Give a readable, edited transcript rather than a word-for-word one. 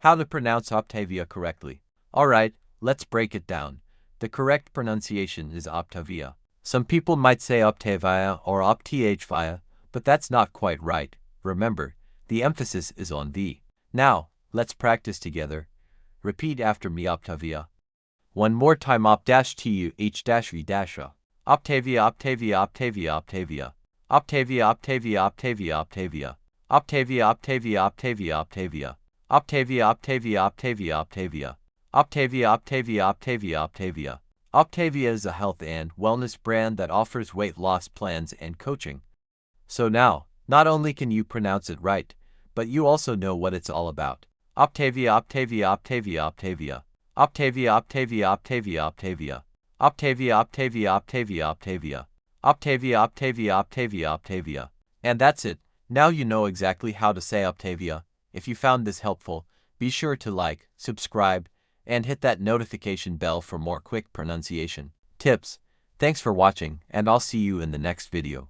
How to pronounce Op-TAY-via correctly. Alright, let's break it down. The correct pronunciation is Op-TAH-via. Some people might say Op-TAY-via or Op-TAH-via, but that's not quite right. Remember, the emphasis is on V. Now, let's practice together. Repeat after me: Op-TAH-via. One more time: Op-TAH-via. Op-TAY-via, Op-TAY-via, Op-TAY-via, Op-TAY-via. Op-TAY-via, Op-TAY-via, Op-TAY-via, Op-TAY-via. Op-TAY-via, Op-TAY-via, Op-TAY-via, Op-TAY-via. Op-TAY-via, Op-TAY-via, Op-TAY-via, Op-TAY-via. Op-TAY-via, Op-TAY-via, Op-TAY-via, Op-TAY-via. Op-TAY-via is a health and wellness brand that offers weight loss plans and coaching. So now, not only can you pronounce it right, but you also know what it's all about. Op-TAY-via, Op-TAY-via, Op-TAY-via, Op-TAY-via. Op-TAY-via, Op-TAY-via, Op-TAY-via, Op-TAY-via. Op-TAY-via, Op-TAY-via, Op-TAY-via, Op-TAY-via. Op-TAY-via, Op-TAY-via, Op-TAY-via, Op-TAY-via. And that's it. Now you know exactly how to say Op-TAY-via. If you found this helpful, be sure to like, subscribe, and hit that notification bell for more quick pronunciation tips. Thanks for watching, and I'll see you in the next video.